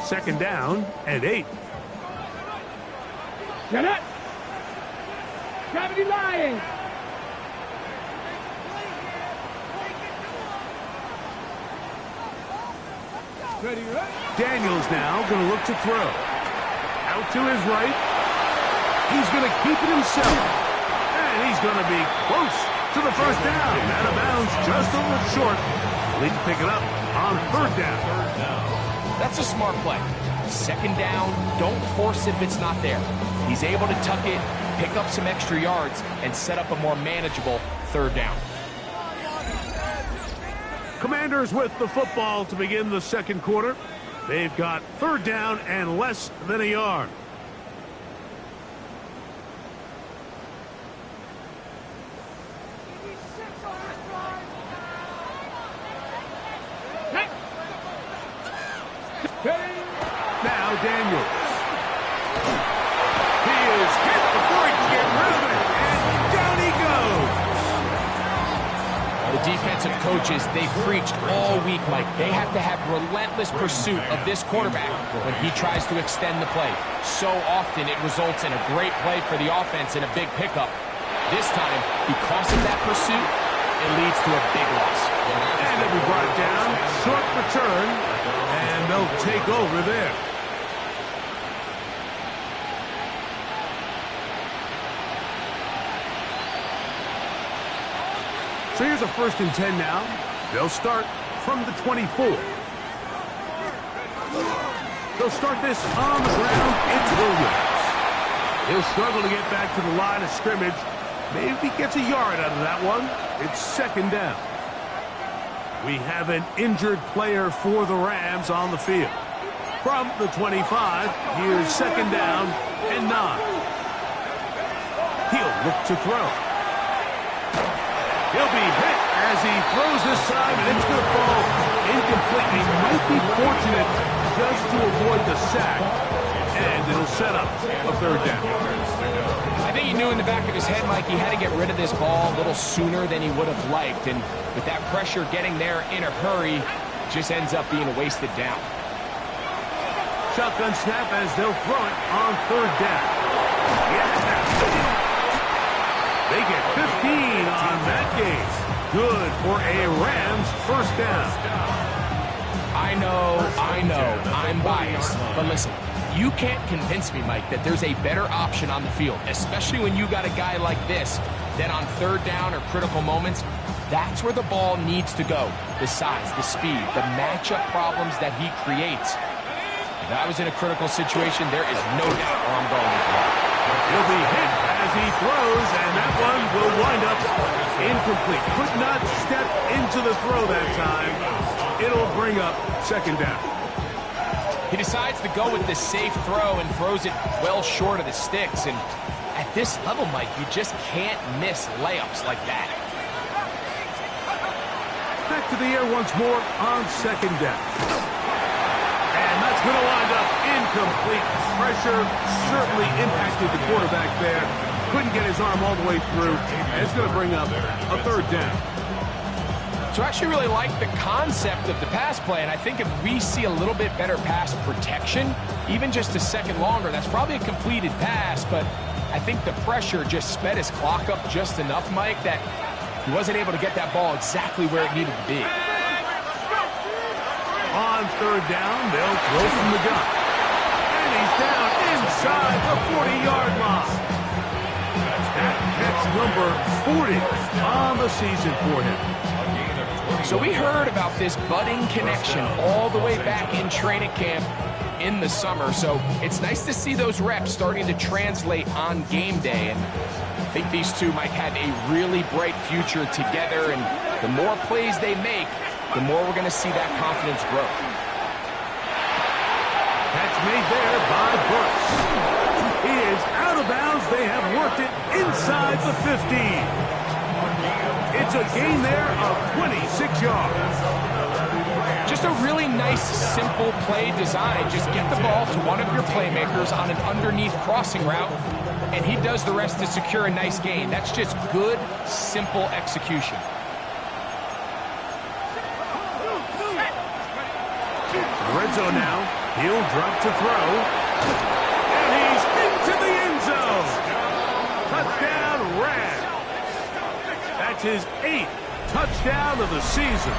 Second down and 8. Get it! Gravity lying! Ready, ready. Daniels now going to look to throw. Out to his right. He's going to keep it himself. And he's going to be close to the first down. Out of bounds, just a little short. Need to pick it up on third down. That's a smart play. Second down, don't force it if it's not there. He's able to tuck it, pick up some extra yards, and set up a more manageable third down. Commanders with the football to begin the second quarter. They've got third down and less than a yard. Now Daniels. He is hit before he can get rid of it, and down he goes. The defensive coaches, they've preached all week, Mike. They have to have relentless pursuit of this quarterback when he tries to extend the play. So often it results in a great play for the offense and a big pickup. This time, because of that pursuit, it leads to a big loss. And it'll be brought down, short return, and they'll take over there. So here's a 1st and 10 now. They'll start from the 24. They'll start this on the ground. It's Williams. He'll struggle to get back to the line of scrimmage. Maybe gets a yard out of that one. It's second down. We have an injured player for the Rams on the field. From the 25, here's second down and 9. He'll look to throw. He'll be hit as he throws this time, and it's going to fall incomplete. He might be fortunate just to avoid the sack, and it'll set up a third down. I think he knew in the back of his head, Mike, he had to get rid of this ball a little sooner than he would have liked, and with that pressure getting there in a hurry, just ends up being a wasted down. Shotgun snap as they'll throw it on third down. Yeah. They get 15 on that game. Good for a Rams first down. I know, I'm biased. But listen, you can't convince me, Mike, that there's a better option on the field, especially when you got a guy like this, that on third down or critical moments, that's where the ball needs to go. The size, the speed, the matchup problems that he creates. If I was in a critical situation, there is no doubt where I'm going with that. He'll be hit as he throws, and that one will wind up incomplete. Could not step into the throw that time. It'll bring up second down. He decides to go with the safe throw and throws it well short of the sticks. And at this level, Mike, you just can't miss layups like that. Back to the air once more on second down. And that's going to wind up incomplete. Pressure certainly impacted the quarterback there. Couldn't get his arm all the way through. And it's going to bring up a third down. So I actually really like the concept of the pass play, and I think if we see a little bit better pass protection, even just a second longer, that's probably a completed pass, but I think the pressure just sped his clock up just enough, Mike, that he wasn't able to get that ball exactly where it needed to be. On third down, they'll throw from the gun. And he's down inside the 40-yard line. That catch number 40 on the season for him. So we heard about this budding connection all the way back in training camp in the summer. So it's nice to see those reps starting to translate on game day. And I think these two might have a really bright future together. And the more plays they make, the more we're going to see that confidence grow. Catch made there by Burks. He is out of bounds. They have worked it inside the 15. It's a gain there of 26 yards. Just a really nice, simple play design. Just get the ball to one of your playmakers on an underneath crossing route, and he does the rest to secure a nice gain. That's just good, simple execution. Red zone now. He'll drop to throw. And he's into the end zone. Touchdown, Rams. That's his 8th touchdown of the season.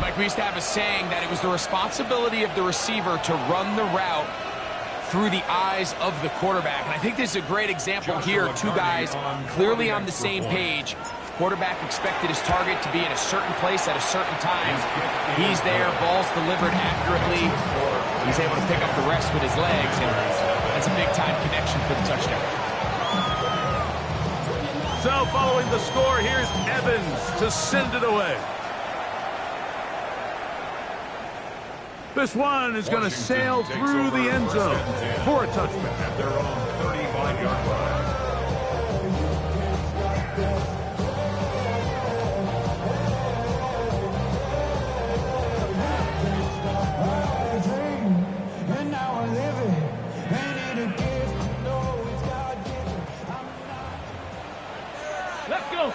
Mike, we used to have a saying that it was the responsibility of the receiver to run the route through the eyes of the quarterback. And I think this is a great example here. Two guys clearly on the same page. Quarterback expected his target to be in a certain place at a certain time. He's there, ball's delivered accurately. He's able to pick up the rest with his legs, and that's a big-time connection for the touchdown. So following the score, here's Evans to send it away. This one is going to sail through the end zone for a touchdown. At their own 35-yard line. Let's go.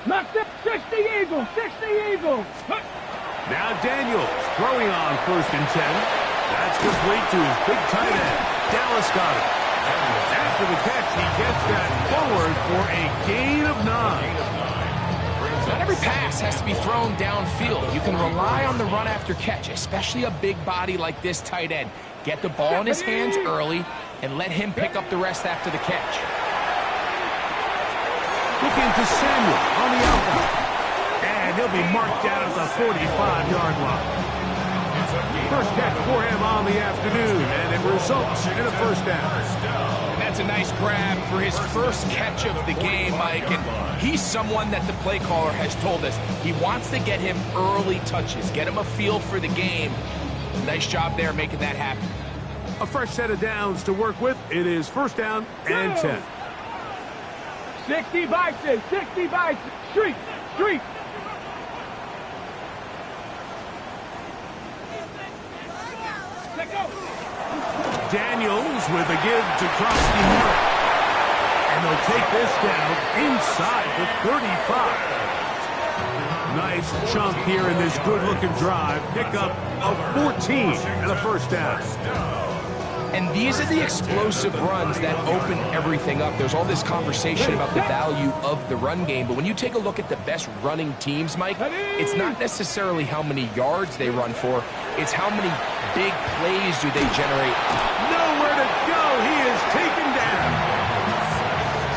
Knocked up 60 Eagles. 60 Eagles. Now Daniels throwing on 1st and 10. That's complete to his big tight end. Dallas got it. After the catch, he gets that forward for a gain of 9. Not every pass has to be thrown downfield. You can rely on the run after catch, especially a big body like this tight end. Get the ball in his hands early and let him pick up the rest after the catch. Looking to Samuel on the outline. And he'll be marked down at the 45-yard line. First catch for him on the afternoon, and it results in a first down. And that's a nice grab for his first catch of the game, Mike. And he's someone that the play caller has told us he wants to get him early touches, get him a feel for the game. Nice job there making that happen. A fresh set of downs to work with. It is first down and 10. 60 Bison. 60 Bison. Street. Street. Daniels with a give to Krusty Moore. And they'll take this down inside the 35. Nice chunk here in this good-looking drive. Pickup of 14 and a first down. And these are the explosive runs that open everything up. There's all this conversation about the value of the run game, but when you take a look at the best running teams, Mike, it's not necessarily how many yards they run for, it's how many big plays do they generate. Nowhere to go. He is taken down.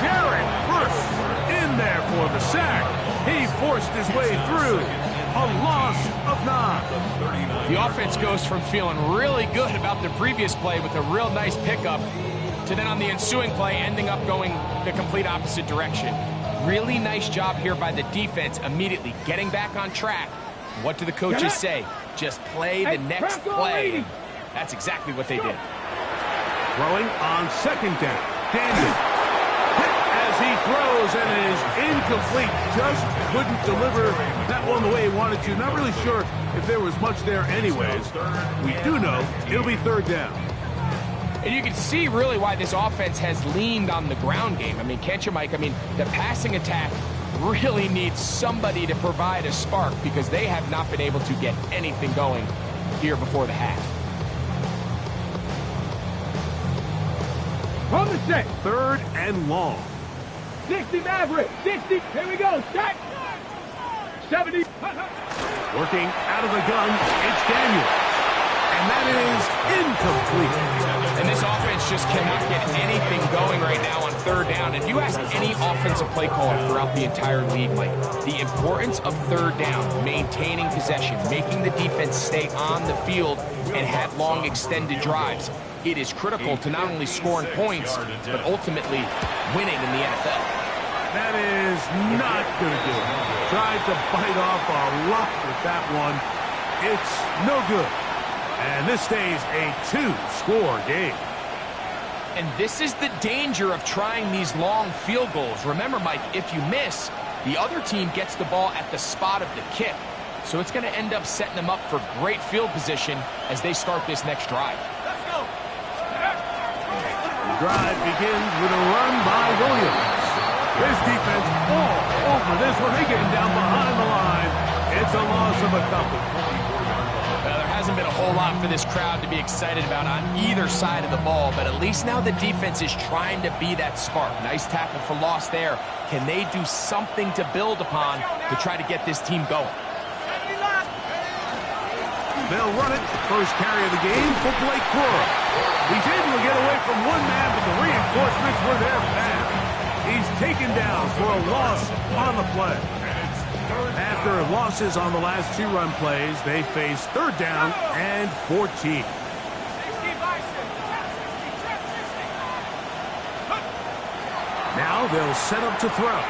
Jared first in there for the sack. He forced his way through. A loss of 9. The offense goes from feeling really good about the previous play with a real nice pickup to then on the ensuing play ending up going the complete opposite direction. Really nice job here by the defense immediately getting back on track. What do the coaches say? Just play the next play. And that's exactly what they did. Throwing on second down. Daniel as he throws and it is incomplete. Just couldn't deliver that one the way he wanted to. Not really sure if there was much there anyways. We do know it'll be third down. And you can see really why this offense has leaned on the ground game. I mean, can't you, Mike? I mean, the passing attack really needs somebody to provide a spark because they have not been able to get anything going here before the half. On the set. Third and long. 60 Maverick. 60. Here we go. Set. 70. Working out of the gun. It's Daniel. And that is incomplete. And this offense just cannot get anything going right now on third down. If you ask any offensive play caller throughout the entire league, Mike, the importance of third down, maintaining possession, making the defense stay on the field and have long extended drives, it is critical to not only scoring points, but ultimately winning in the NFL. That is not going to do it. Tried to bite off a lot with that one. It's no good. And this stays a 2-score game. And this is the danger of trying these long field goals. Remember, Mike, if you miss, the other team gets the ball at the spot of the kick. So it's going to end up setting them up for great field position as they start this next drive. Let's go. The drive begins with a run by Williams. His defense all over this one. They get him down behind the line. It's a loss of a couple. Well, there hasn't been a whole lot for this crowd to be excited about on either side of the ball, but at least now the defense is trying to be that spark. Nice tackle for loss there. Can they do something to build upon to try to get this team going? They'll run it. First carry of the game for Blake Cora. He's able to get away from one man, but the reinforcements were there fast. He's taken down for a loss on the play. After losses on the last 2 run plays, they face 3rd down and 14. Now they'll set up to throw.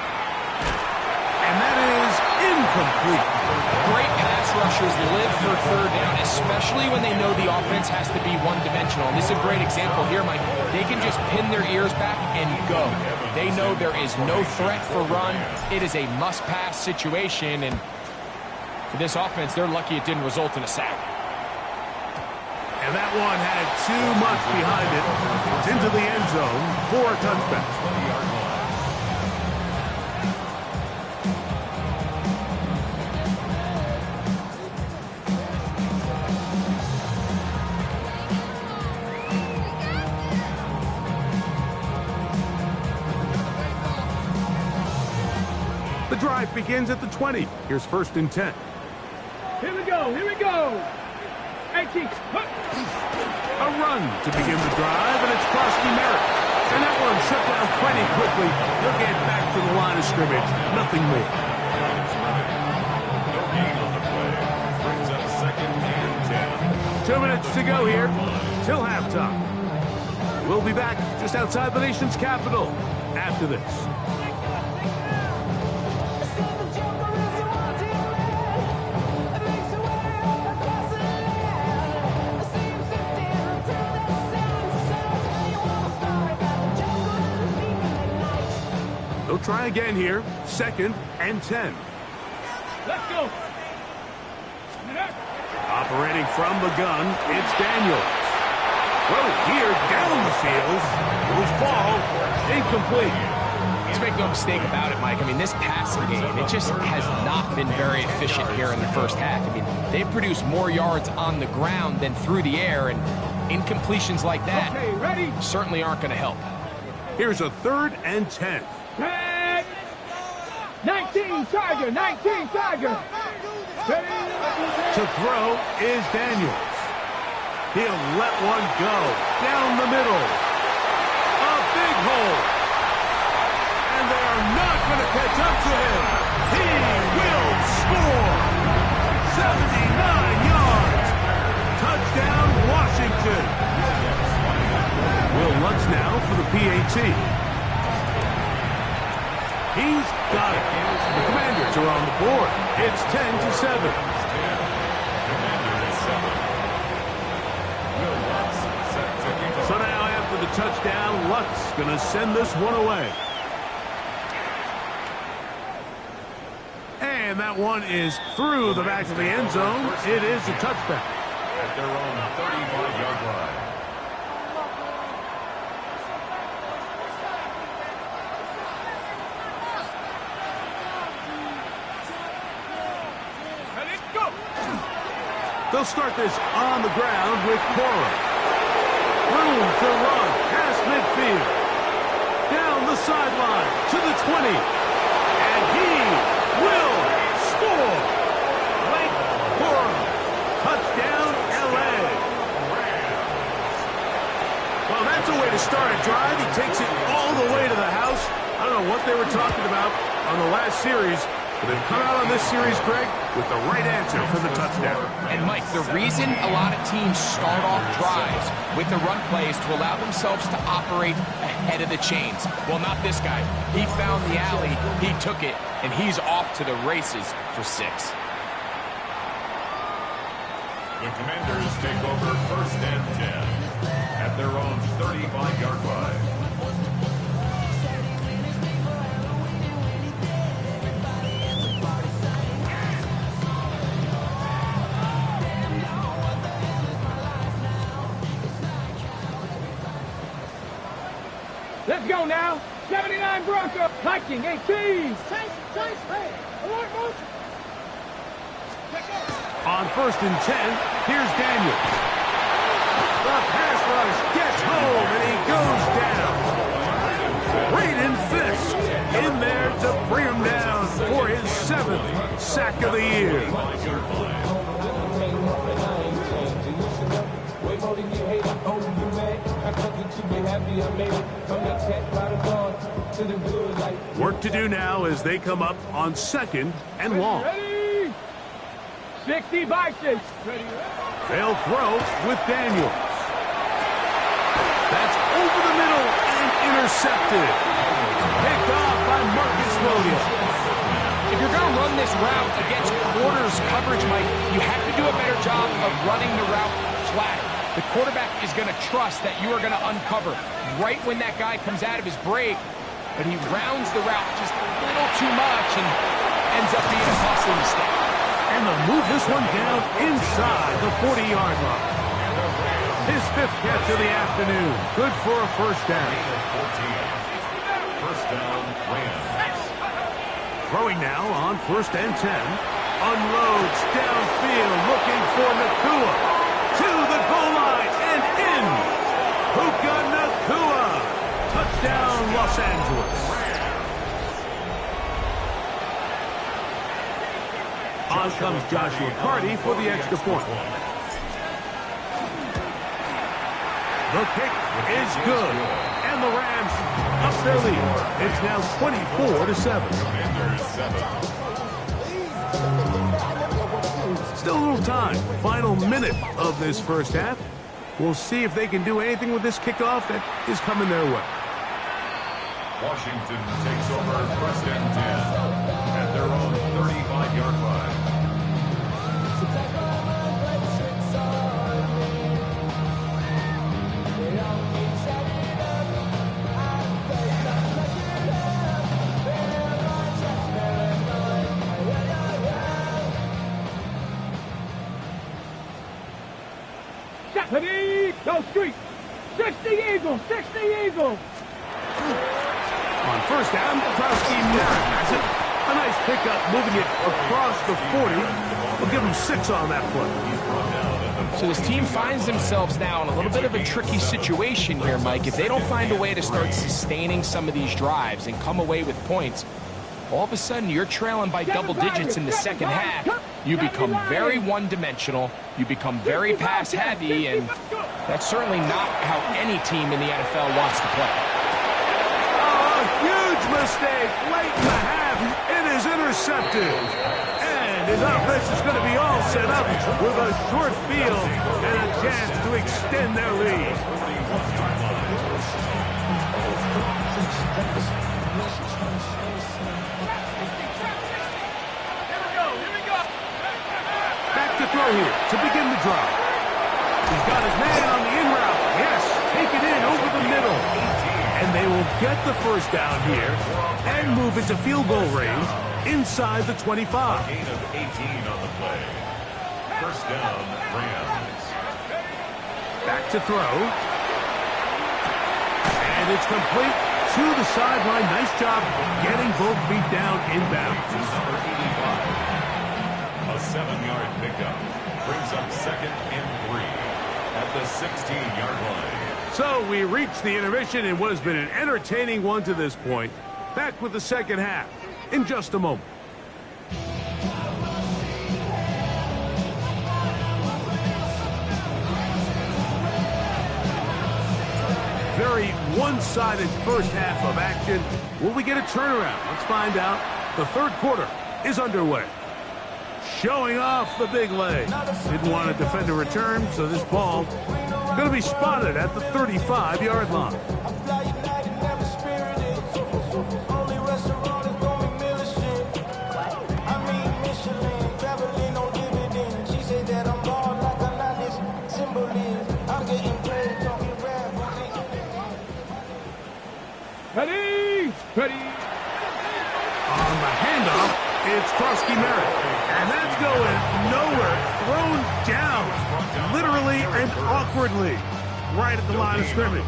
And that is incomplete. Great pass rushers live for 3rd down, especially when they know the offense has to be one-dimensional. And this is a great example here, Mike. They can just pin their ears back and go. They know there is no threat for run. It is a must-pass situation, and for this offense, they're lucky it didn't result in a sack. And that one had too much behind it. It's into the end zone for a touchback. The drive begins at the 20. Here's 1st and 10. Here we go. Here we go. 18. A run to begin the drive, and it's Krosky Merritt. And that one shut down plenty quickly. He'll get back to the line of scrimmage. Nothing more. No gain on the play. Brings up 2nd and 10. 2 minutes to go here till halftime. We'll be back just outside the nation's capital after this. They'll try again here. 2nd and 10. Let's go. Operating from the gun, it's Daniels. Throw here down the field. Will fall. Incomplete. Let's make no mistake about it, Mike. I mean, this passing game, it just has not been very efficient here in the first half. I mean, they've produced more yards on the ground than through the air, and incompletions like that certainly aren't going to help. Here's a 3rd and 10. 19 Tiger, 19 Tiger. To throw is Daniels. He'll let one go down the middle. A big hole. And they are not going to catch up to him. He will score. 79 yards. Touchdown, Washington. Will Lutz now for the PAT. He's got it. The Commanders are on the board. It's 10-7. So now after the touchdown, Lutz going to send this one away. And that one is through the back of the end zone. It is a touchback. At their own 35-yard line. They'll start this on the ground with Cora. Room to run past midfield. Down the sideline to the 20. And he will score. Blake Cora. Touchdown, L.A. Well, that's a way to start a drive. He takes it all the way to the house. I don't know what they were talking about on the last series, but they've come out on this series, Greg, with the right answer for the touchdown. And, Mike, the reason a lot of teams start off drives with the run plays to allow themselves to operate ahead of the chains. Well, not this guy. He found the alley, he took it, and he's off to the races for 6. The Commanders take over 1st and 10 at their own 35-yard line. Let's go now. 79 Bronco. Hiking 18. Chase, hey. Alert, motion. On 1st and 10, here's Daniels. The pass rush gets home, and he goes down. Braden Fisk in there to bring him down for his 7th sack of the year. Work to do now as they come up on 2nd and long. Ready? 60 boxes. They'll throw with Daniels. That's over the middle and intercepted. Picked off by Marcus Williams. If you're going to run this route against quarters coverage, Mike, you have to do a better job of running the route flatter. The quarterback is going to trust that you are going to uncover right when that guy comes out of his break, but he rounds the route just a little too much and ends up being a costly mistake. And they'll move this one down inside the 40-yard line. His 5th catch of the afternoon. Good for a first down. First down, Rams. Throwing now on 1st and 10. Unloads downfield looking for Nakua. To the goal line and in. Puka Nakua. Touchdown, Los Angeles. On comes Joshua Carty for the extra point. The kick is good. And the Rams up their lead. It's now 24-7. Commanders 7. Still a little time. Final minute of this first half. We'll see if they can do anything with this kickoff that is coming their way. Washington takes over 1st and 10 at their own 35-yard line. Ready? Go street. 60 Eagles. 60 Eagles. On 1st down, Krowski Merritt has it. A nice pickup, moving it across the 40. We'll give him 6 on that play. So this team finds themselves now in a little bit of a tricky situation here, Mike. If they don't find a way to start sustaining some of these drives and come away with points, all of a sudden you're trailing by double digits in the second half. You become very one-dimensional. You become very pass-heavy, and that's certainly not how any team in the NFL wants to play. Oh, a huge mistake late in the half. It is intercepted. And his offense is going to be all set up with a short field and a chance to extend their lead. Throw here to begin the drive. He's got his man on the in route. Yes, take it in over the middle. And they will get the first down here and move it to field goal range inside the 25. Gain of 18 on the play. First down, Rams. Back to throw. And it's complete to the sideline. Nice job getting both feet down inbound. Number 85. A 7-yard pickup brings up 2nd and 3 at the 16-yard line. So we reach the intermission in what has been an entertaining one to this point. Back with the second half in just a moment. Very one-sided first half of action. Will we get a turnaround? Let's find out. The third quarter is underway. Showing off the big leg. Didn't want to defend a return, so this ball going to be spotted at the 35-yard line. Ready? Ready? On the handoff, it's Krowski Merritt. And that's going nowhere. Thrown down, literally and awkwardly, right at the line of scrimmage.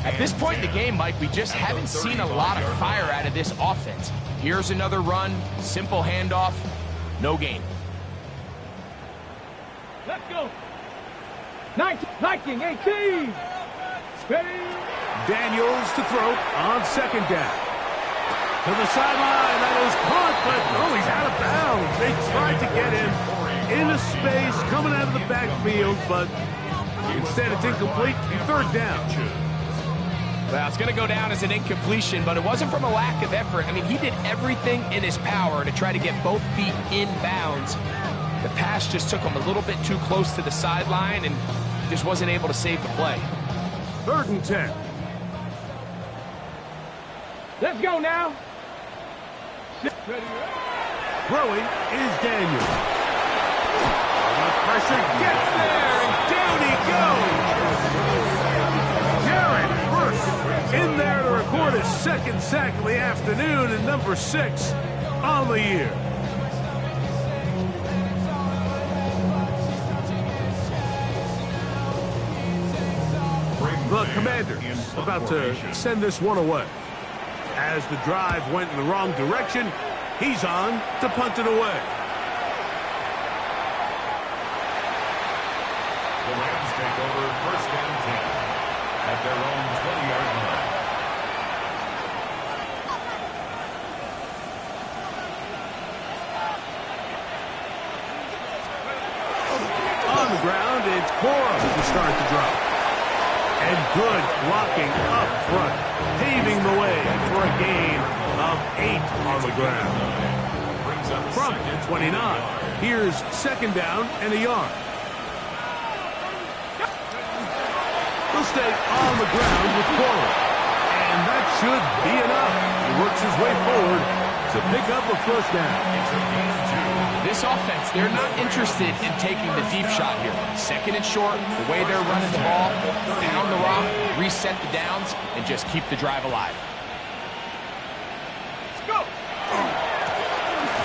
At this point in the game, Mike, we just haven't seen a lot of fire out of this offense. Here's another run, simple handoff, no gain. Let's go. 19, 18. Ready. Daniels to throw on second down. To the sideline. That is caught, but he's out of bounds. They tried to get him into space coming out of the backfield, but instead it's incomplete. Third down. Well, it's going to go down as an incompletion, but it wasn't from a lack of effort. I mean, he did everything in his power to try to get both feet in bounds. The pass just took him a little bit too close to the sideline, and he just wasn't able to save the play. 3rd and 10. Let's go now. Throwing is Daniels. The pressure gets there, and down he goes. Jared first in there to record his 2nd sack of the afternoon, and number 6 on the year. The Commanders about to send this one away. As the drive went in the wrong direction, he's on to punt it away. The Rams take over 1st and 10 at their own 20-yard line. On the ground, it's Cora to start the drop. And good blocking up front, paving the way for a gain of 8 on the ground. From 29, here's 2nd down and a yard. He'll stay on the ground with Cora, and that should be enough. He works his way forward to pick up a 1st down. This offense, they're not interested in taking the deep shot here. 2nd and short, the way they're running the ball, pound the rock, reset the downs, and just keep the drive alive. Let's go.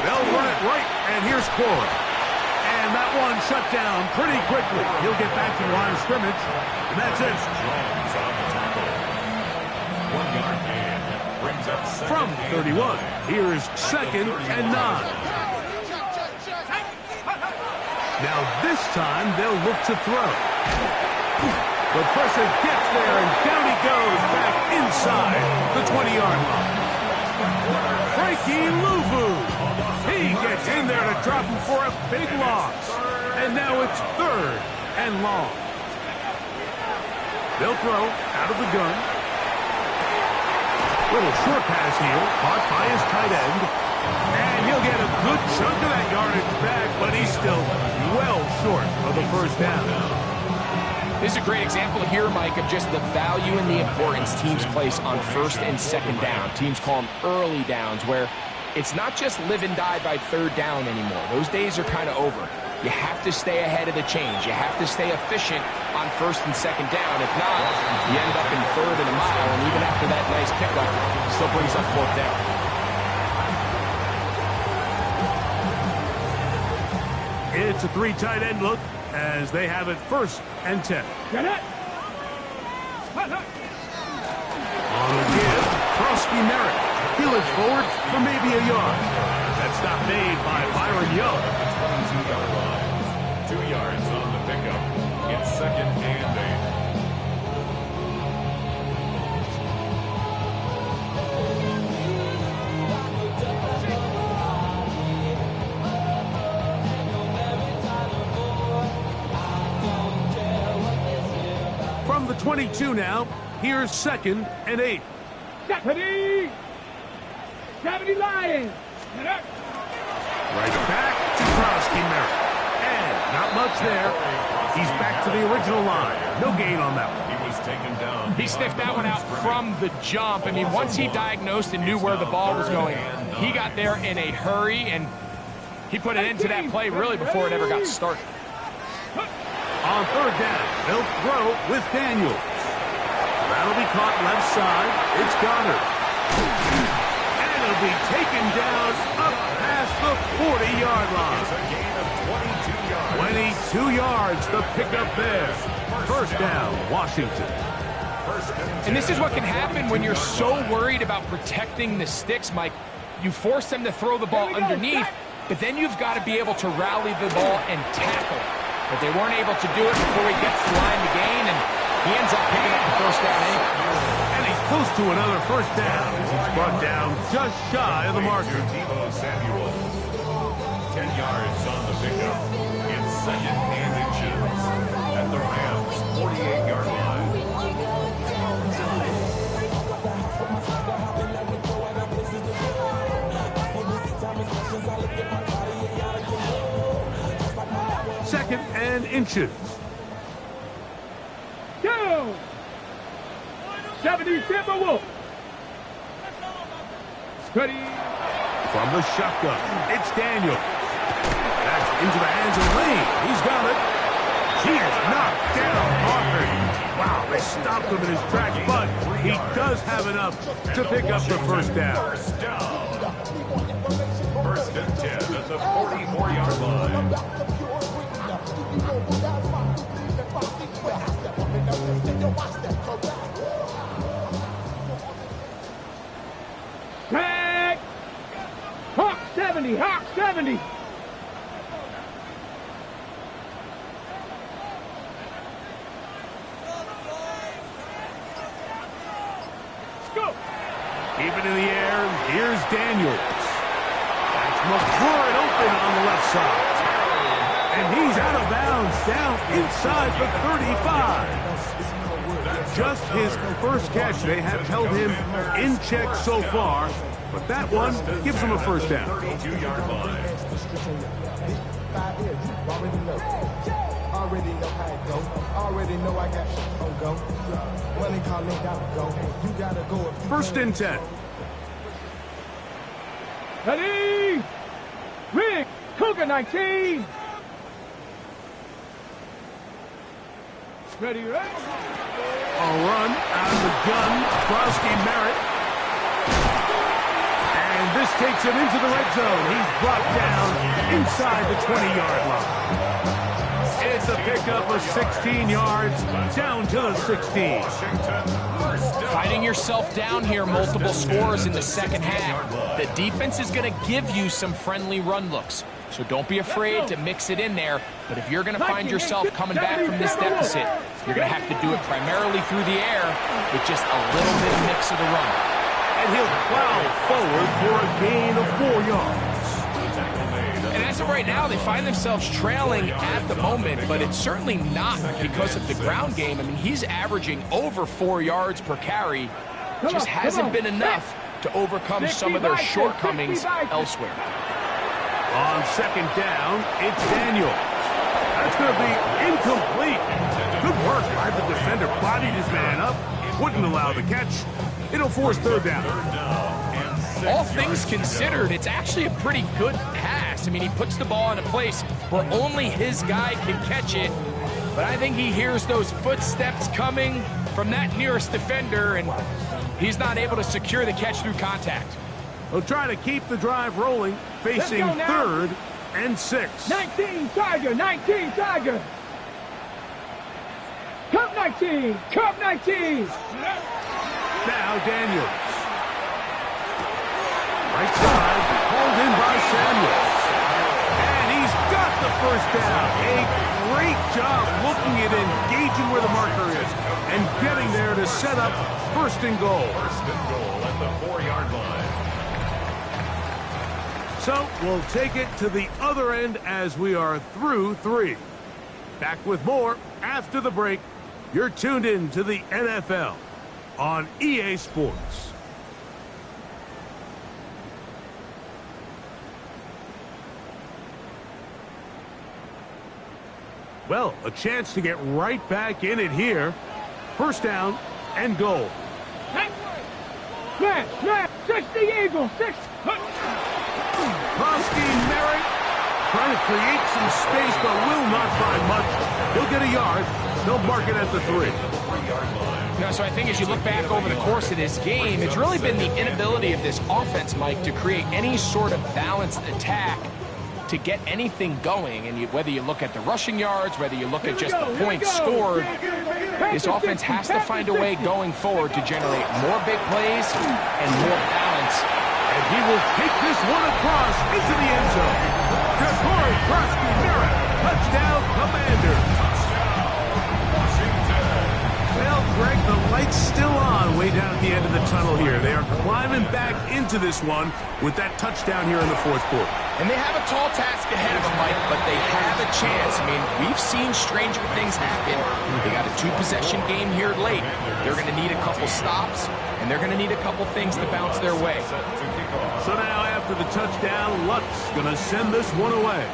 They'll run it right, and here's Cora. And that one shut down pretty quickly. He'll get back to the line of scrimmage, and that's it. 1 yard gain brings up From 31, here's 2nd and 9. Now this time they'll look to throw. The pressure gets there, and down he goes back inside the 20-yard line. Frankie Luvu. He gets in there to drop him for a big loss. And now it's 3rd and long. They'll throw out of the gun. Little short pass here, caught by his tight end. And he'll get a good chunk of that yardage back, but he's still well short of the 1st down. This is a great example here, Mike, of just the value and the importance teams place on 1st and 2nd down. Teams call them early downs, where it's not just live and die by 3rd down anymore. Those days are kind of over. You have to stay ahead of the change. You have to stay efficient on 1st and 2nd down. If not, you end up in 3rd and a mile, and even after that nice pickup, still brings up 4th down. It's a 3 tight end look as they have it 1st and 10. Get it. On the give, Krosky Merritt. He'll it forward for maybe a yard. That stop made by Byron Young. 22-yard line. 2 yards on the pickup. It's 2nd and 8. From the 22 now, here's 2nd and 8. Deputy! Deputy Lions! Right back to Krosky Merritt. And not much there. He's back to the original line. No gain on that one. He was taken down. He sniffed that one out from the jump. I mean, once he diagnosed and knew where the ball was going, he got there in a hurry, and he put an end to that play really before it ever got started. On 3rd down, they'll throw with Daniels. That'll be caught left side. It's Goddard. And it'll be taken down up past the 40-yard line. It's a gain of 22 yards. 22 yards, the pickup there. 1st down, Washington. And this is what can happen when you're so worried about protecting the sticks, Mike. You force them to throw the ball underneath, but then you've got to be able to rally the ball and tackle. but they weren't able to do it before he gets the line to gain, and he ends up picking up the first down anyway. And he's close to another first down as he's brought down just shy of the marker. Samuel, 10 yards on the pickup. It's second and inches at the Rams' 48-yard line. Second and inches. Go! 70 Timberwolves. Ready. From the shotgun, it's Daniel. That's into the hands of Lane. He's got it. He is knocked down hard. Wow, they stopped him in his tracks, but he does have enough to pick up the first down. First down. First and 10 at the 44-yard line. Tag! Hawk 70, Hawk 70. Let's go. Keep it in the air. Here's Daniels. That's McCord open on the left side. And he's out of bounds down inside the 35. Just his first catch. They have held him in check so far, but that one gives him a first down. 32-yard line. Already know how it go. Already know I got shit on go. Money calling, gotta go. You gotta go. First and 10. Ready. Rig. Cougar 19. Ready, right? A run out of the gun. Krosky Merritt. And this takes him into the red zone. He's brought down inside the 20-yard line. It's a pickup of 16 yards down to the 16. Fighting yourself down here, multiple scores in the second half. The defense is going to give you some friendly run looks. So don't be afraid to mix it in there. But if you're going to find yourself coming back from this deficit, you're going to have to do it primarily through the air with just a little bit of mix of the run. And he'll plow forward for a gain of 4 yards. And as of right now, they find themselves trailing at the moment, but it's certainly not because of the ground game. I mean, he's averaging over 4 yards per carry. Just hasn't been enough to overcome some of their shortcomings elsewhere. On second down, it's Daniel. That's going to be incomplete. Good work by the defender. Bodied his man up. Wouldn't allow the catch. It'll force third down. All things considered, it's actually a pretty good pass. I mean, he puts the ball in a place where only his guy can catch it. But I think he hears those footsteps coming from that nearest defender, and he's not able to secure the catch through contact. They'll try to keep the drive rolling, facing third and 6. 19 Tiger, 19 Tiger. Cup 19, Cup 19. Now Daniels. Right side, hauled in by Samuels. And he's got the first down. A great job looking at engaging where the marker is and getting there to set up first and goal. First and goal at the 4-yard line. So we'll take it to the other end as we are through 3. Back with more after the break. You're tuned in to the NFL on EA Sports. Well, a chance to get right back in it here. First down and goal. Smash, 60 Eagles, 6. Krosky Merritt trying to create some space, but will not find much. He'll get a yard. They'll mark it at the 3. You know, so I think as you look back over the course of this game, it's really been the inability of this offense, Mike, to create any sort of balanced attack to get anything going. And whether you look at the rushing yards, whether you look at just the points scored, this offense has to find a way going forward to generate more big plays and more balance. And he will take this one across into the end zone. Krosky Merritt, touchdown, Commander. the tunnel here. They are climbing back into this one with that touchdown here in the fourth quarter. And they have a tall task ahead of them, Mike, but they have a chance. I mean, we've seen stranger things happen. They got a two-possession game here late. They're going to need a couple stops, and they're going to need a couple things to bounce their way. So now after the touchdown, Luck's going to send this one away.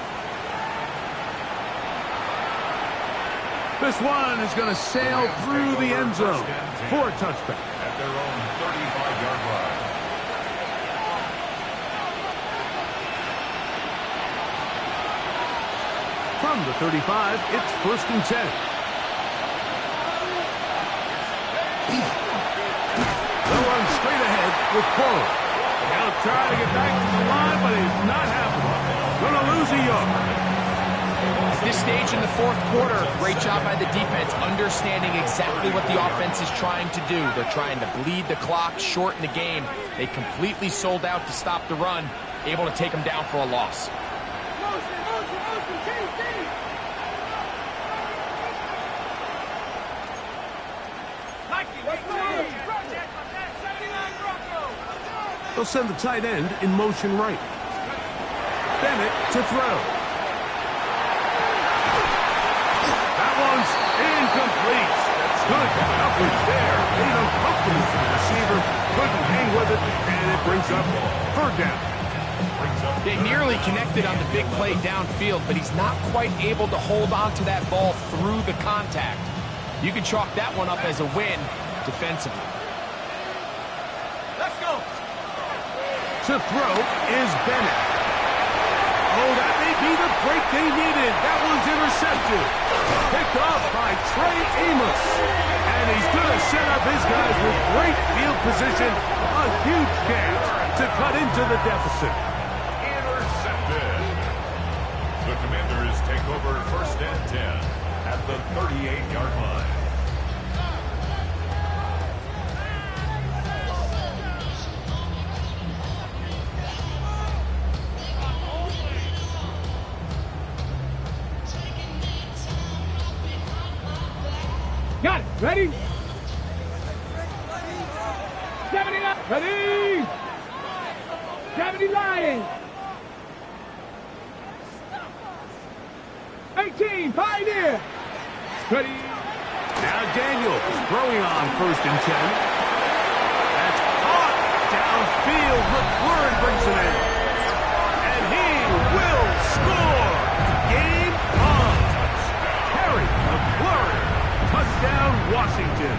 This one is going to sail through the end zone for a touchback. At their own 35-yard line. From the 35, it's 1st and 10. They'll run straight ahead with Porter. He'll try to get back to the line, but he's not happening. Going to lose a yard. At this stage in the fourth quarter, great job by the defense, understanding exactly what the offense is trying to do. They're trying to bleed the clock, shorten the game. They completely sold out to stop the run, able to take them down for a loss. They'll send the tight end in motion right. Bennett to throw. That one's incomplete. That's good coverage there. Made him comfortable for the receiver. Couldn't hang with it, and it brings up 3rd down. They nearly connected on the big play downfield, but he's not quite able to hold on to that ball through the contact. You can chalk that one up as a win defensively. Let's go. To throw is Bennett. Oh, that may be the break they needed. That one's intercepted. Picked off by Trey Amos. And he's going to set up his guys with great field position. A huge chance to cut into the deficit. Intercepted. The Commanders take over 1st and 10 at the 38-yard line. Got it. Ready? 79. Ready? 70 Lions. 18 Pioneer. Ready? Now Daniel is throwing on 1st and 10. That's caught downfield. McLaurin brings it in. And he will score. Game on. Harry McLaurin. Touchdown, Washington.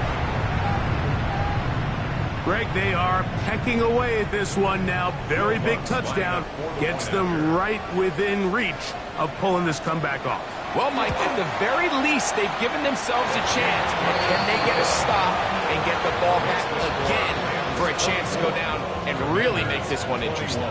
Greg, they are pecking away at this one now. Very big touchdown. Gets them right within reach of pulling this comeback off. Well, Mike, at the very least, they've given themselves a chance. But can they get a stop and get the ball back again for a chance to go down and really make this one interesting?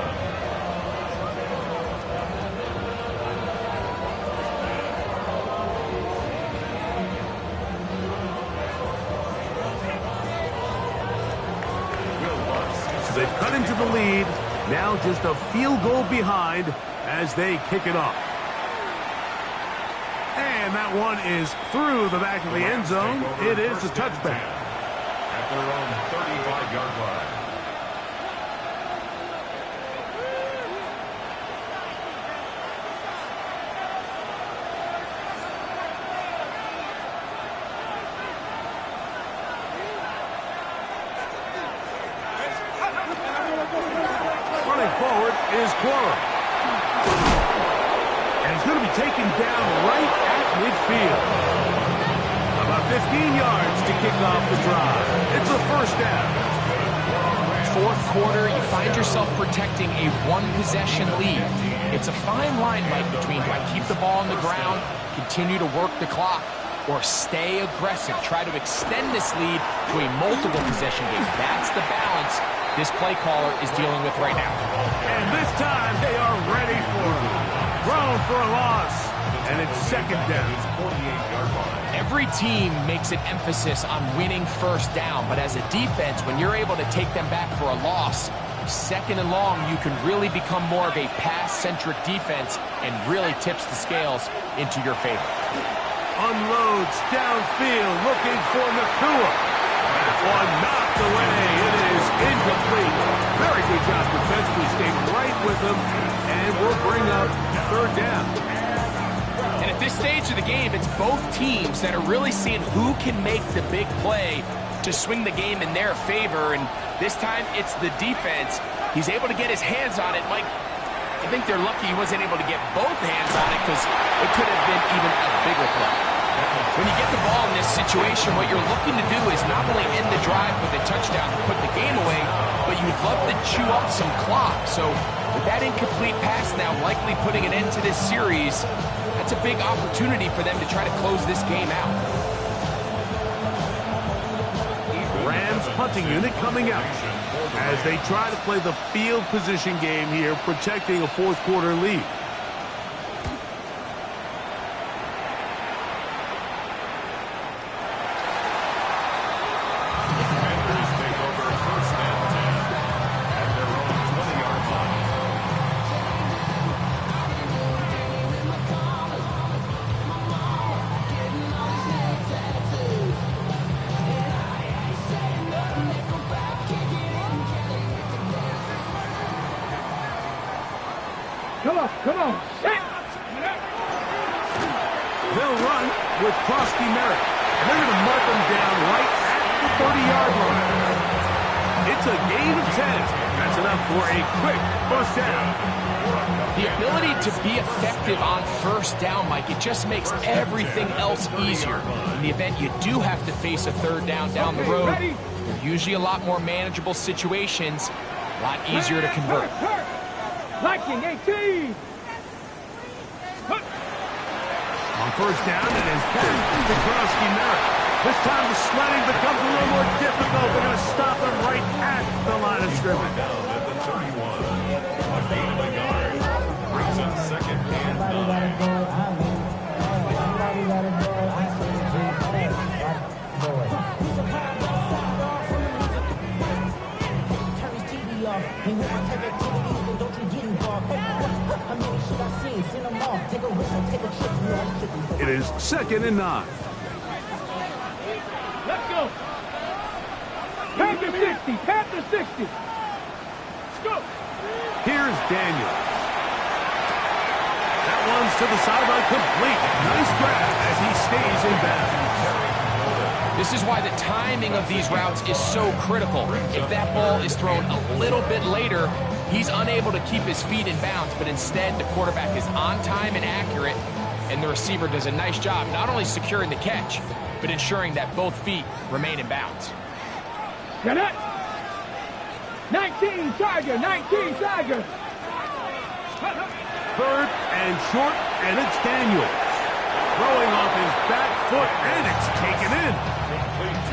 They've cut into the lead. Now just a field goal behind as they kick it off. And that one is through the back of the end zone. It is a touchback. At their own 35-yard line. Forward is Quora. And he's going to be taken down right at midfield. About 15 yards to kick off the drive. It's a 1st down. Fourth quarter, you find yourself protecting a one-possession lead. It's a fine line, Mike, between do I keep the ball on the ground, continue to work the clock, or stay aggressive, try to extend this lead to a multiple possession game. That's the balance this play caller is dealing with right now. And this time they are ready for it. Thrown for a loss. And it's 2nd down. 48-yard line. Every team makes an emphasis on winning 1st down, but as a defense, when you're able to take them back for a loss, 2nd and long, you can really become more of a pass-centric defense and really tips the scales into your favor. Unloads downfield, looking for Nakua. That one knocked away. It is incomplete. Very good job defensively, staying right with him, and we'll bring up third down. And at this stage of the game, it's both teams that are really seeing who can make the big play to swing the game in their favor, and this time it's the defense. He's able to get his hands on it. Mike, I think they're lucky he wasn't able to get both hands on it because it could have been even a bigger play. When you get the ball in this situation, what you're looking to do is not only end the drive with a touchdown to put the game away, but you'd love to chew up some clock. So with that incomplete pass now likely putting an end to this series, that's a big opportunity for them to try to close this game out. Rams punting unit coming out as they try to play the field position game here, protecting a fourth quarter lead. Come on. They'll run with Krosky Merritt. And they're going to mark him down right at the 30-yard line. It's a gain of 10. That's enough for a quick first down. The ability to be effective on first down, Mike, it just makes everything else easier. In the event you do have to face a third down the road, they're usually a lot more manageable situations, a lot easier to convert. Liking 18. On first down, it is back to Krosky Merritt. This time the sledding becomes a little more difficult. They're going to stop him right at the line of scrimmage. Down at the 31. A gain of a yard. Brings up second and 9. It is second and 9. Let's go. Panther 60. Panther 60. Let's go. Here's Daniels. That one's to the sideline complete. Nice grab as he stays in bounds. This is why the timing of these routes is so critical. If that ball is thrown a little bit later, he's unable to keep his feet in bounds, but instead the quarterback is on time and accurate, and the receiver does a nice job not only securing the catch, but ensuring that both feet remain in bounds. Get it. 19 Tiger. 19 Tiger. Third and short, and it's Daniels. Throwing off his back foot, and it's taken in.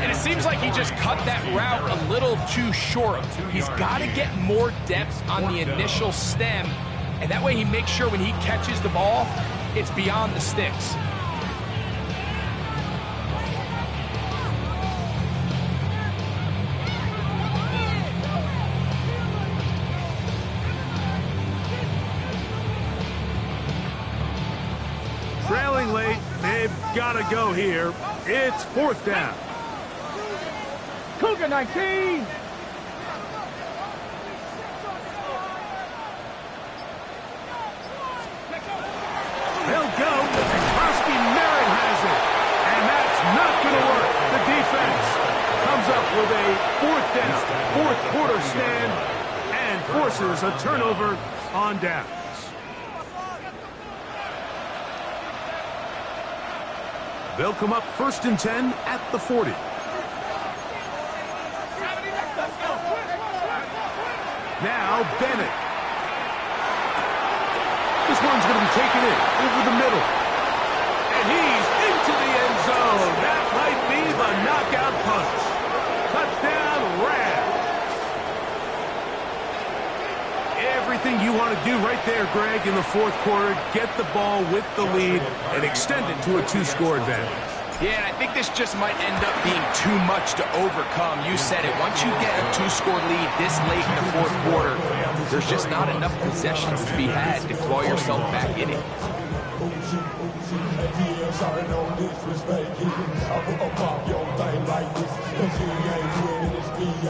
And it seems like he just cut that route a little too short. He's got to get more depth on the initial stem, and that way he makes sure when he catches the ball, it's beyond the sticks. Trailing late, they've got to go here. It's fourth down. Cougar 19. They'll go, and Krosky Merritt has it. And that's not going to work. The defense comes up with a fourth down, fourth quarter stand, and forces a turnover on downs. They'll come up first and 10 at the 40. Now Bennett. This one's going to be taken in over the middle. And he's into the end zone. That might be the knockout punch. Touchdown, Rams. Everything you want to do right there, Greg, in the fourth quarter. Get the ball with the lead and extend it to a two-score advantage. Yeah, and I think this just might end up being too much to overcome. You said it. Once you get a two-score lead this late in the fourth quarter, there's just not enough possessions to be had to claw yourself back in it. Cause you ain't winning, it's B.I.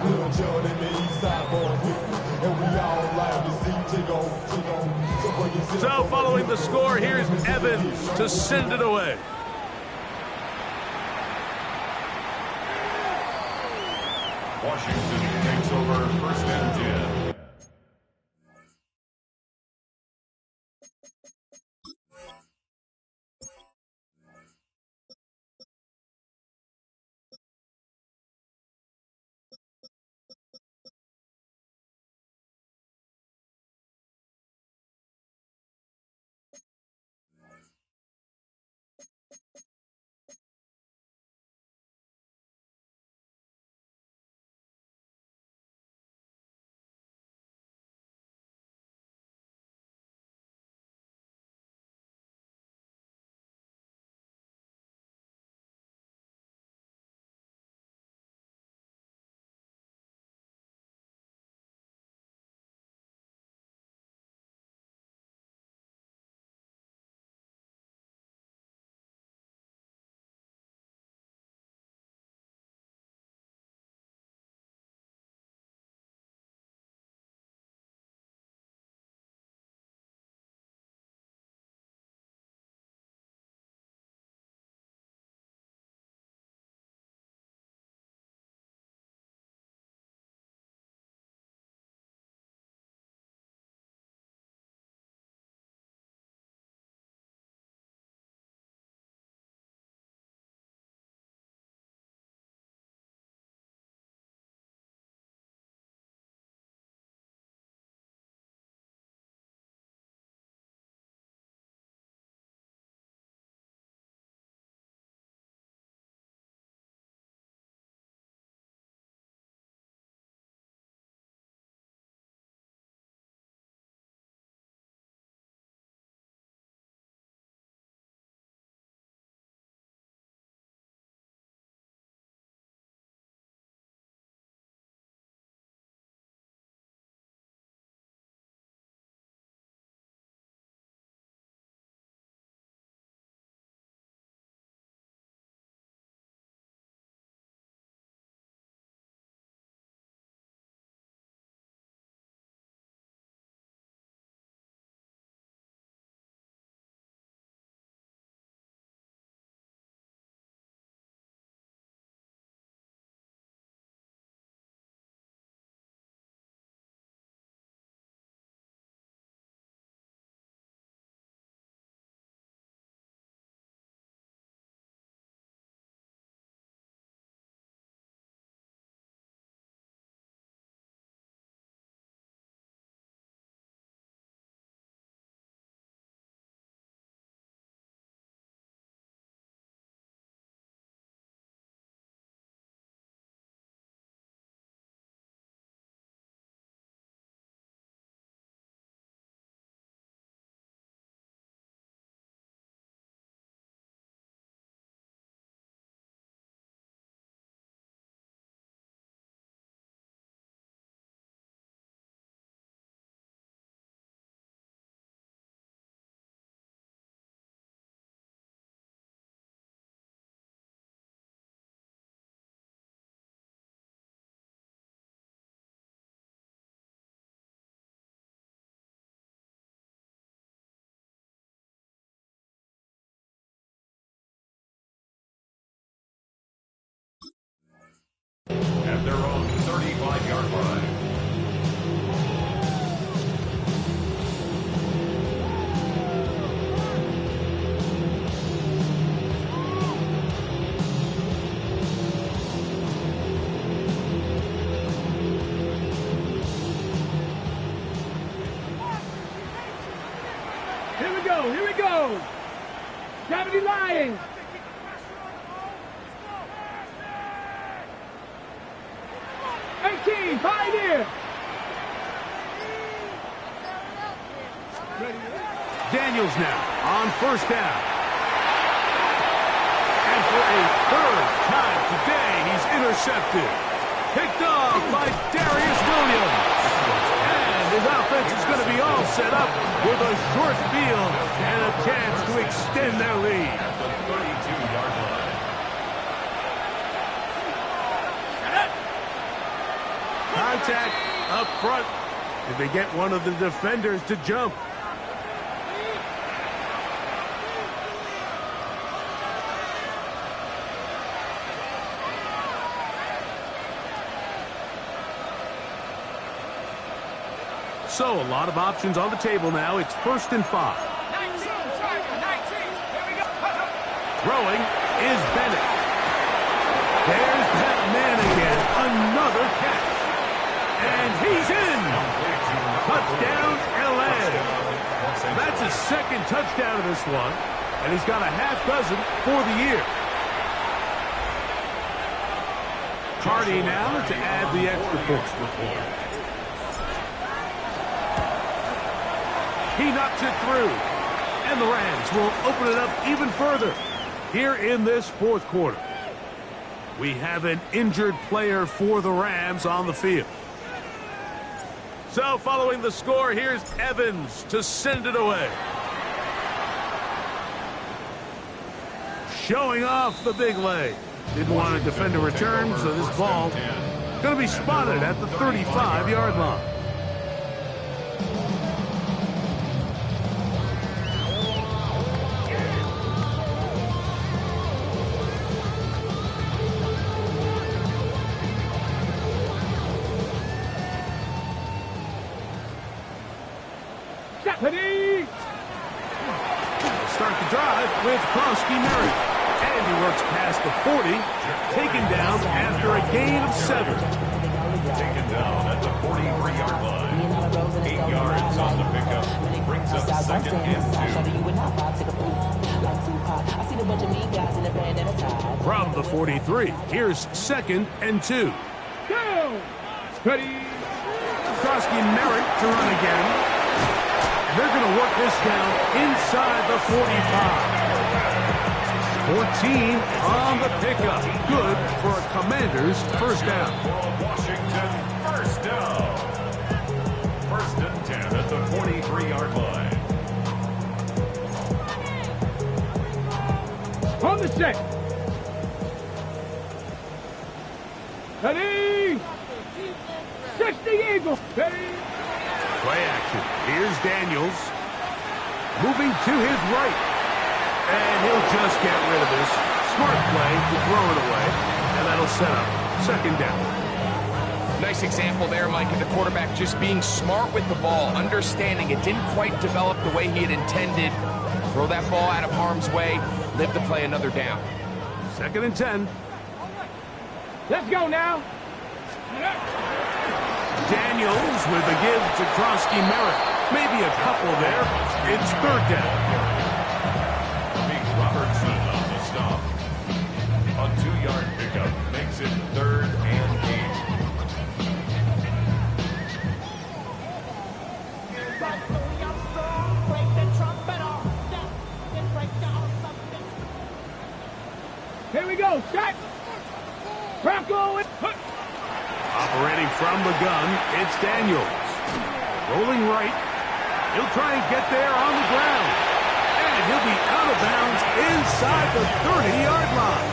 Lil Jon and the Eastside Boys with me. And we all like to see Chigo. So following the score, here's Evans to send it away. Washington takes over first and 10. At their own 35-yard line. Here we go. Gravity Lions. Pioneer! Daniels now on first down. And for a third time today, he's intercepted. Picked off by Darius Williams. And his offense is going to be all set up with a short field and a chance to extend their lead. At the 32-yard line. contact up front. Did they get one of the defenders to jump? So, a lot of options on the table now. It's 1st and 5. 19, here we go. Throwing is Bennett. There's that man again. Another catch. And he's in. Touchdown, LA. That's his second touchdown of this one. And he's got a half dozen for the year. Cardi now to add the extra point. He knocks it through. And the Rams will open it up even further here in this 4th quarter. We have an injured player for the Rams on the field. So following the score, here's Evans to send it away. Showing off the big leg. Didn't want to defend a return, so this ball going to be spotted at the 35-yard line. Start the drive with Krosky-Murray. And he works past the 40, taken down after a gain of 7. Taken down at the 43-yard line. 8 yards on the pickup. Brings up 2nd and 2. From the 43, here's 2nd and 2. Go! Ready? Krosky-Murray to run again. They're going to work this down inside the 45. 14 on the pickup. Good for a Commanders first down. Washington first down. 1st and 10 at the 43-yard line. On the set. Ready? 60 Eagle. Ready? Play action. Here's Daniels. Moving to his right. And he'll just get rid of this. Smart play to throw it away. And that'll set up 2nd down. Nice example there, Mike, of the quarterback just being smart with the ball, understanding it didn't quite develop the way he had intended. Throw that ball out of harm's way, live to play another down. 2nd and 10. Let's go now. Daniels with a give to Krosky-Murray. Maybe a couple there. It's 3rd down. Big Robertson on the stop. A 2-yard pickup makes it 3rd and 8. Here we go. Set. Bronco. Operating from the gun, it's Daniels. Rolling right. He'll try and get there on the ground. And he'll be out of bounds inside the 30-yard line.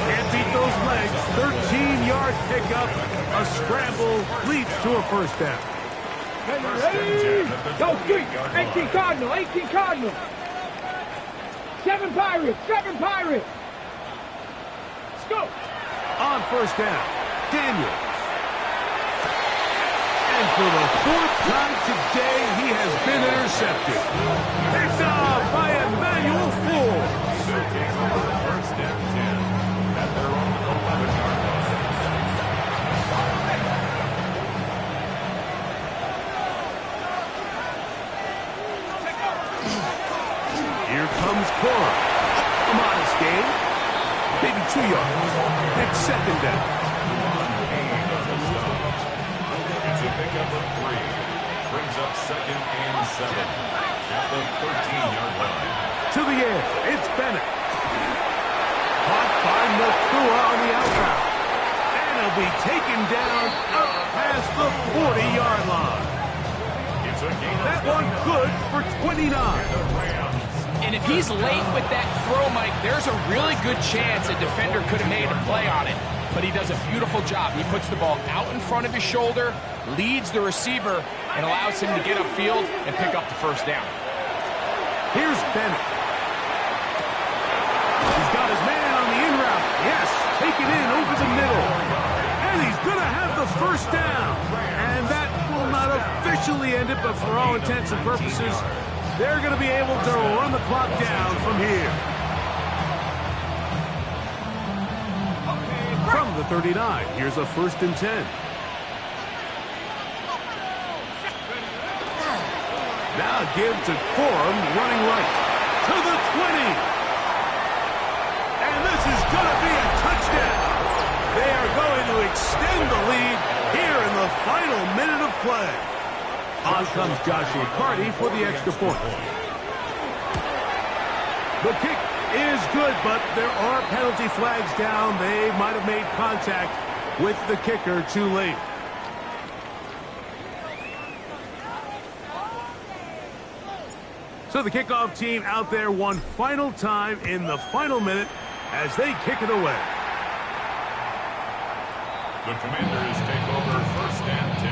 Can't beat those legs. 13-yard pickup. A scramble leads to a first down. Ready? Go street. 18 Cardinal. 18 Cardinal. 7 Pirates. 7 Pirates. Let's go. On first down, Daniels. And for the 4th time today, he has been intercepted. Picked off by Emmanuel Ford. First and 10 at their own 11-yard line. Here comes Cora. A modest gain. Maybe 2 yards. It's 2nd down. It's a pickup of 3. Brings up 2nd and 7 at the 13-yard line. To the air, it's Bennett. Caught by Nakua on the outside. And he'll be taken down up past the 40-yard line. It's a gain of That one good for 29. And if he's late with that throw, Mike, there's a really good chance a defender could have made a play on it. but he does a beautiful job. He puts the ball out in front of his shoulder, leads the receiver, and allows him to get upfield and pick up the first down. Here's Bennett. He's got his man on the in route. Yes, taken in over the middle. And he's going to have the first down. And that will not officially end it, but for all intents and purposes, they're going to be able to run the clock down from here. From the 39, here's a 1st and 10. Now give to Corum, running right. To the 20. And this is going to be a touchdown. They are going to extend the lead here in the final minute of play. On comes Joshua Carty for the extra point. The kick is good, but there are penalty flags down. They might have made contact with the kicker too late. So the kickoff team out there one final time in the final minute as they kick it away. The Commanders take over 1st and 10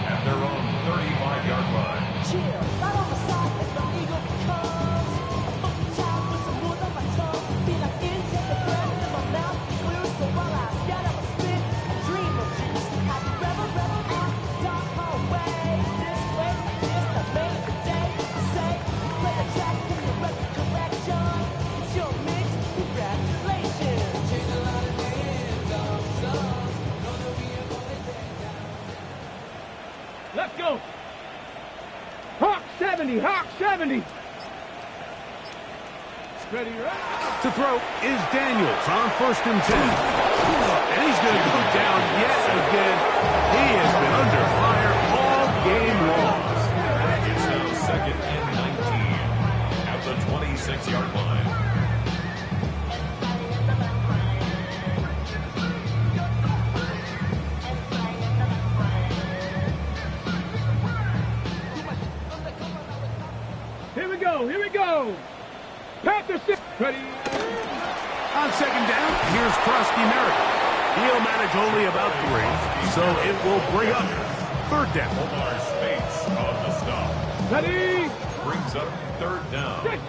at their own 35-yard line. Right on the side as the eagle comes. Child with some wood on my tongue. Feel like intake the breath in my mouth. Clear so while I scatter a spit. A dream of juice. As a rebel out. Dark hallway. This way. It's the main of the day. Say, play the track from the record collection. It's your mix. Congratulations. Change a lot of names on some. Let's go. Hawk 70, Hawk 70. Ready, right? To throw is Daniels on 1st and 10. And he's going to go down yet again. He has been under fire all game long. It's now 2nd and 19 at the 26-yard line. Here we go. Panthers, ready. On 2nd down, here's Krusty Merrick. He'll manage only about 3, so it will bring up 3rd down. Omar Spates on the stop. Ready. Brings up 3rd down. Ready.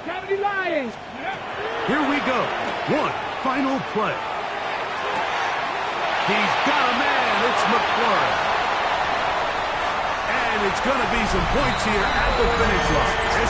Cavity Lions. Here we go. One final play. He's got a man. It's McLaurin. And it's going to be some points here at the finish line.